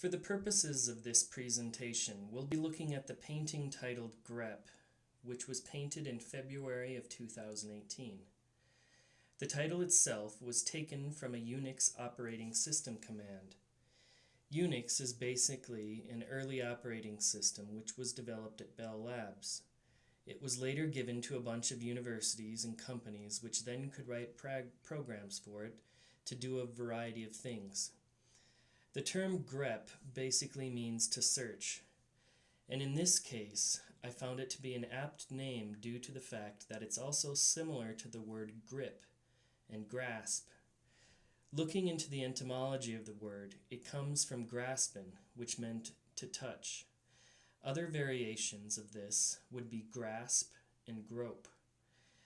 For the purposes of this presentation, we'll be looking at the painting titled Grep, which was painted in February of 2018. The title itself was taken from a Unix operating system command. Unix is basically an early operating system which was developed at Bell Labs. It was later given to a bunch of universities and companies which then could write programs for it to do a variety of things. The term grep basically means to search, and in this case I found it to be an apt name due to the fact that it's also similar to the word grip and grasp. Looking into the etymology of the word, it comes from graspin, which meant to touch. Other variations of this would be grasp and grope.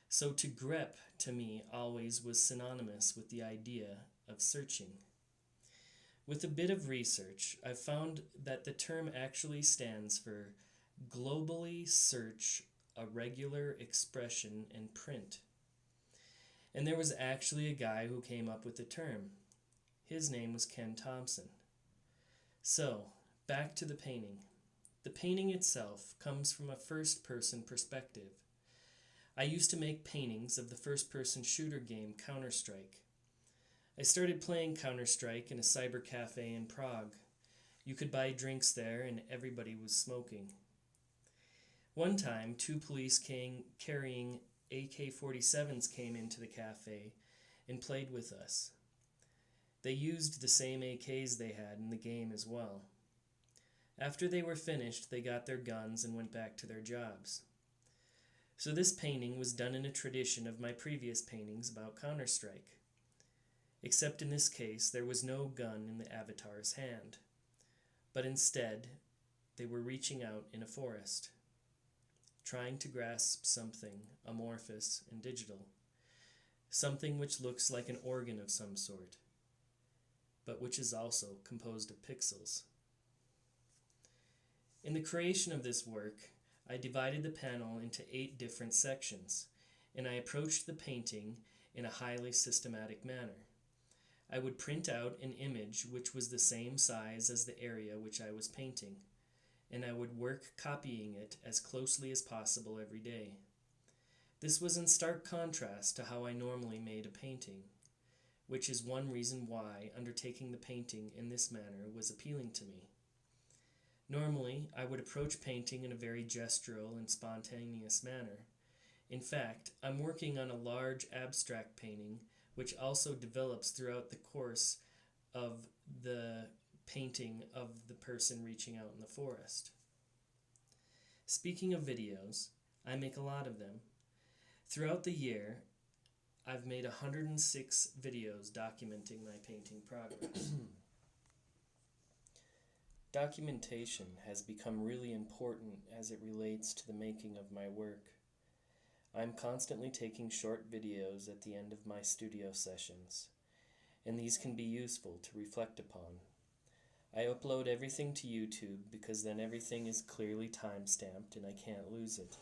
So to grep, to me, always was synonymous with the idea of searching. With a bit of research, I've found that the term actually stands for globally search a regular expression and print. And there was actually a guy who came up with the term. His name was Ken Thompson. So, back to the painting. The painting itself comes from a first-person perspective. I used to make paintings of the first-person shooter game Counter-Strike. I started playing Counter-Strike in a cyber cafe in Prague. You could buy drinks there and everybody was smoking. One time, two police carrying AK-47s came into the cafe and played with us. They used the same AKs they had in the game as well. After they were finished, they got their guns and went back to their jobs. So this painting was done in a tradition of my previous paintings about Counter-Strike. Except in this case, there was no gun in the avatar's hand, but instead, they were reaching out in a forest, trying to grasp something amorphous and digital, something which looks like an organ of some sort, but which is also composed of pixels. In the creation of this work, I divided the panel into 8 different sections, and I approached the painting in a highly systematic manner. I would print out an image which was the same size as the area which I was painting, and I would work copying it as closely as possible every day. This was in stark contrast to how I normally made a painting, which is one reason why undertaking the painting in this manner was appealing to me. Normally, I would approach painting in a very gestural and spontaneous manner. In fact, I'm working on a large abstract painting which also develops throughout the course of the painting of the person reaching out in the forest. Speaking of videos, I make a lot of them. Throughout the year, I've made 106 videos documenting my painting progress. Documentation has become really important as it relates to the making of my work. I'm constantly taking short videos at the end of my studio sessions, and these can be useful to reflect upon. I upload everything to YouTube because then everything is clearly time-stamped and I can't lose it.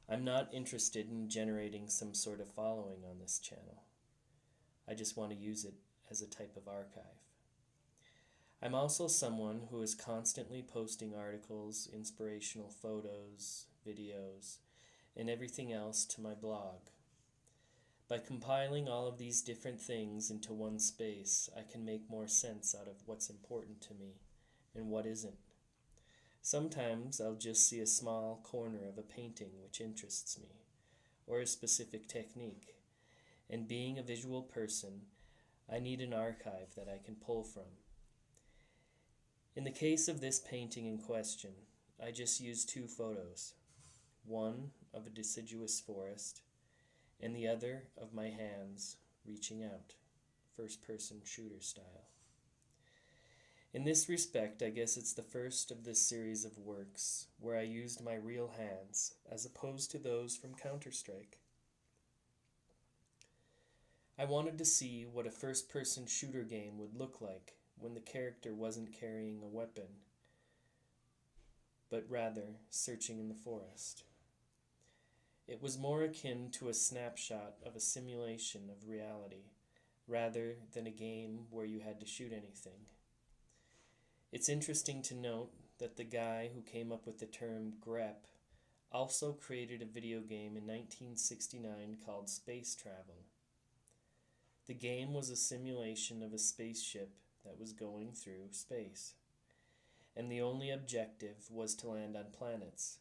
I'm not interested in generating some sort of following on this channel. I just want to use it as a type of archive. I'm also someone who is constantly posting articles, inspirational photos, videos, and everything else to my blog. By compiling all of these different things into one space, I can make more sense out of what's important to me and what isn't. Sometimes I'll just see a small corner of a painting which interests me, or a specific technique, and being a visual person, I need an archive that I can pull from. In the case of this painting in question, I just used 2 photos, one of a deciduous forest, and the other of my hands reaching out, first-person shooter style. In this respect, I guess it's the first of this series of works where I used my real hands as opposed to those from Counter-Strike. I wanted to see what a first-person shooter game would look like when the character wasn't carrying a weapon, but rather searching in the forest. It was more akin to a snapshot of a simulation of reality, rather than a game where you had to shoot anything. It's interesting to note that the guy who came up with the term grep also created a video game in 1969 called Space Travel. The game was a simulation of a spaceship that was going through space, and the only objective was to land on planets.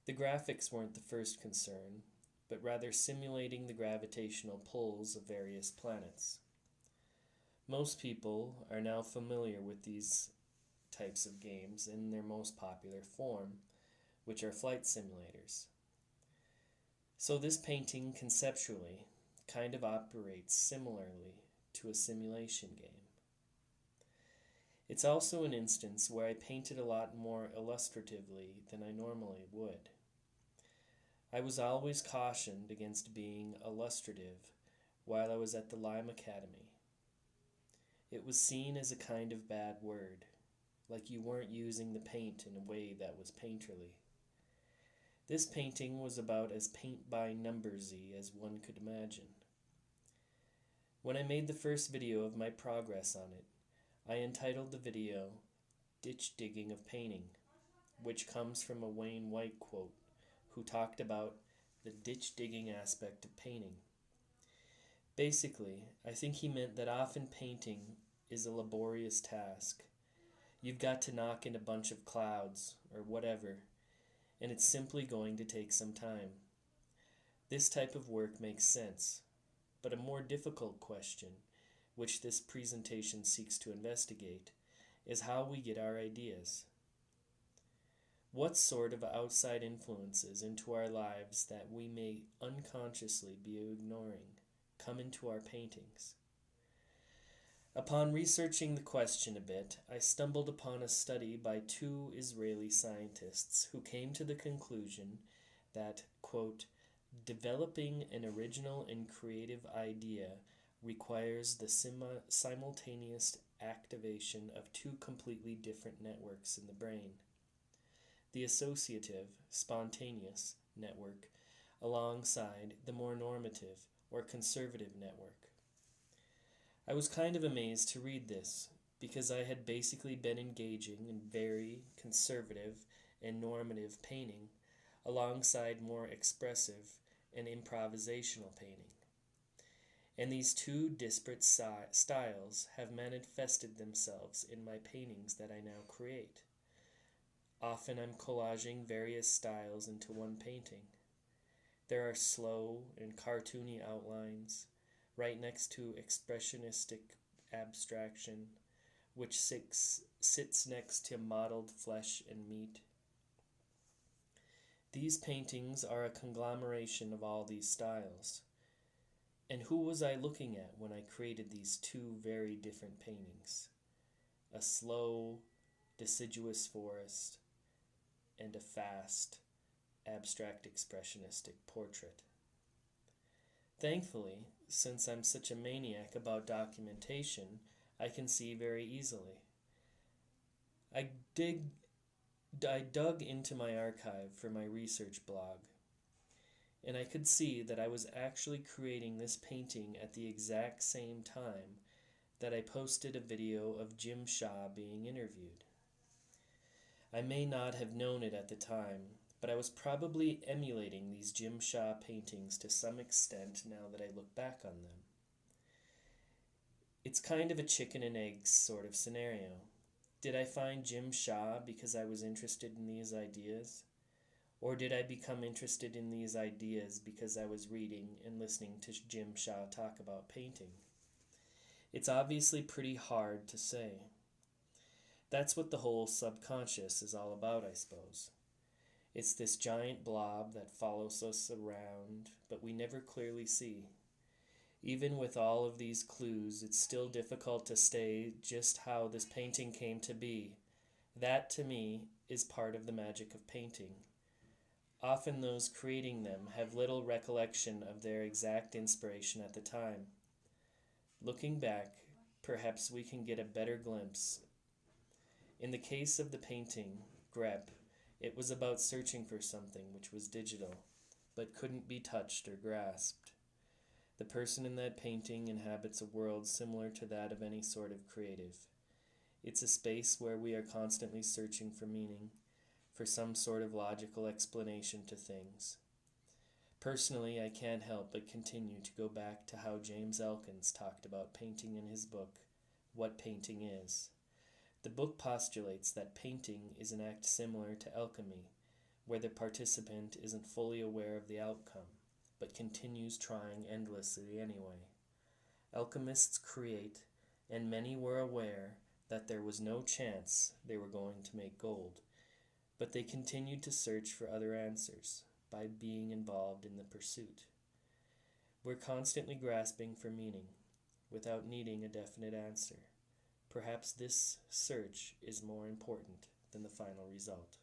The graphics weren't the first concern, but rather simulating the gravitational pulls of various planets. Most people are now familiar with these types of games in their most popular form, which are flight simulators. So this painting conceptually kind of operates similarly to a simulation game. It's also an instance where I painted a lot more illustratively than I normally would. I was always cautioned against being illustrative while I was at the Lime Academy. It was seen as a kind of bad word, like you weren't using the paint in a way that was painterly. This painting was about as paint-by-numbersy as one could imagine. When I made the first video of my progress on it, I entitled the video Ditch Digging of Painting, which comes from a Wayne White quote, who talked about the ditch digging aspect of painting. Basically, I think he meant that often painting is a laborious task. You've got to knock in a bunch of clouds, or whatever, and it's simply going to take some time. This type of work makes sense, but a more difficult question, which this presentation seeks to investigate, is how we get our ideas. What sort of outside influences into our lives that we may unconsciously be ignoring come into our paintings? Upon researching the question a bit, I stumbled upon a study by two Israeli scientists who came to the conclusion that, quote, developing an original and creative idea requires the simultaneous activation of two completely different networks in the brain. The associative, spontaneous network alongside the more normative or conservative network. I was kind of amazed to read this because I had basically been engaging in very conservative and normative painting alongside more expressive and improvisational painting. And these two disparate styles have manifested themselves in my paintings that I now create. Often I'm collaging various styles into one painting. There are slow and cartoony outlines, right next to expressionistic abstraction, which sits next to mottled flesh and meat. These paintings are a conglomeration of all these styles. And who was I looking at when I created these two very different paintings? A slow, deciduous forest, and a fast, abstract expressionistic portrait. Thankfully, since I'm such a maniac about documentation, I can see very easily. I dug into my archive for my research blog, and I could see that I was actually creating this painting at the exact same time that I posted a video of Jim Shaw being interviewed. I may not have known it at the time, but I was probably emulating these Jim Shaw paintings to some extent now that I look back on them. It's kind of a chicken and egg sort of scenario. Did I find Jim Shaw because I was interested in these ideas? Or did I become interested in these ideas because I was reading and listening to Jim Shaw talk about painting? It's obviously pretty hard to say. That's what the whole subconscious is all about, I suppose. It's this giant blob that follows us around, but we never clearly see. Even with all of these clues, it's still difficult to say just how this painting came to be. That, to me, is part of the magic of painting. Often those creating them have little recollection of their exact inspiration at the time. Looking back, perhaps we can get a better glimpse. In the case of the painting, Grep, it was about searching for something which was digital, but couldn't be touched or grasped. The person in that painting inhabits a world similar to that of any sort of creative. It's a space where we are constantly searching for meaning, for some sort of logical explanation to things. Personally, I can't help but continue to go back to how James Elkins talked about painting in his book, What Painting Is. The book postulates that painting is an act similar to alchemy, where the participant isn't fully aware of the outcome, but continues trying endlessly anyway. Alchemists create, and many were aware that there was no chance they were going to make gold, but they continued to search for other answers by being involved in the pursuit. We're constantly grasping for meaning, without needing a definite answer. Perhaps this search is more important than the final result.